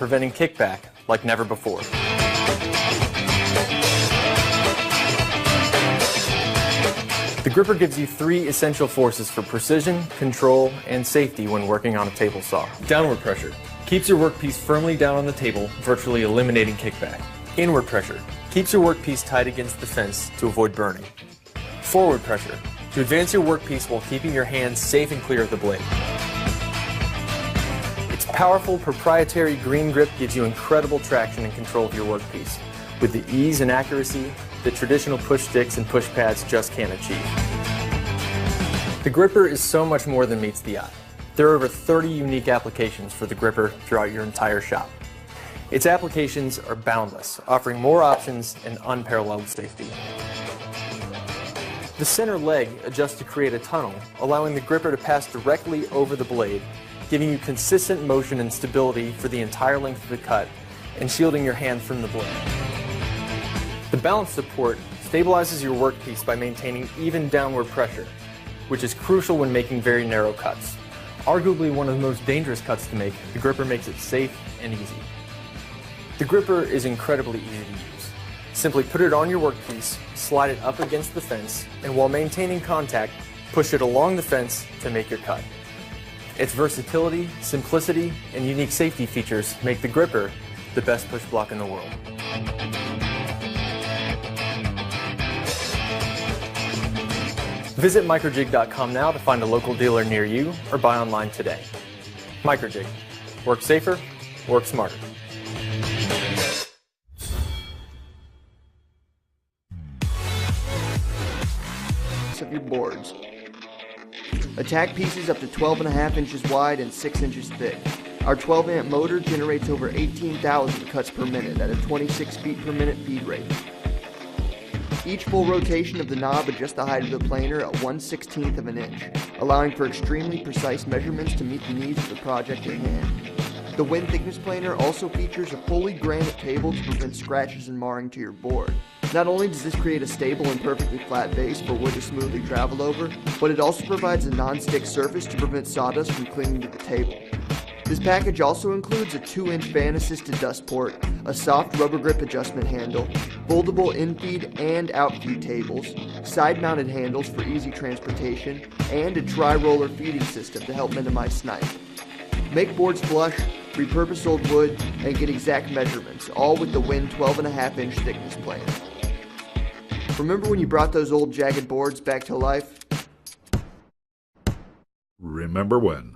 preventing kickback like never before. The gripper gives you 3 essential forces for precision, control, and safety when working on a table saw. Downward pressure keeps your workpiece firmly down on the table, virtually eliminating kickback. Inward pressure keeps your workpiece tight against the fence to avoid burning. Forward pressure to advance your workpiece while keeping your hands safe and clear of the blade. Its powerful proprietary green grip gives you incredible traction and control of your workpiece, with the ease and accuracy that traditional push sticks and push pads just can't achieve. The gripper is so much more than meets the eye. There are over 30 unique applications for the gripper throughout your entire shop. Its applications are boundless, offering more options and unparalleled safety. The center leg adjusts to create a tunnel, allowing the gripper to pass directly over the blade, giving you consistent motion and stability for the entire length of the cut and shielding your hand from the blade. The balance support stabilizes your workpiece by maintaining even downward pressure, which is crucial when making very narrow cuts. Arguably one of the most dangerous cuts to make, the gripper makes it safe and easy. The gripper is incredibly easy to use. Simply put it on your workpiece, slide it up against the fence, and while maintaining contact, push it along the fence to make your cut. Its versatility, simplicity, and unique safety features make the gripper the best push block in the world. Visit microjig.com now to find a local dealer near you or buy online today. Microjig. Work safer, work smarter. Of your boards. Attack pieces up to 12.5 inches wide and 6 inches thick. Our 12 amp motor generates over 18,000 cuts per minute at a 26 feet per minute feed rate. Each full rotation of the knob adjusts the height of the planer at 1/16 of an inch, allowing for extremely precise measurements to meet the needs of the project at hand. The wind thickness planer also features a fully granite table to prevent scratches and marring to your board. Not only does this create a stable and perfectly flat base for wood to smoothly travel over, but it also provides a non-stick surface to prevent sawdust from clinging to the table. This package also includes a 2-inch fan-assisted dust port, a soft rubber grip adjustment handle, foldable in-feed and out-feed tables, side-mounted handles for easy transportation, and a tri-roller feeding system to help minimize snipe. Make boards flush, repurpose old wood, and get exact measurements, all with the Wind 12.5-inch thickness planer. Remember when you brought those old jagged boards back to life? Remember when?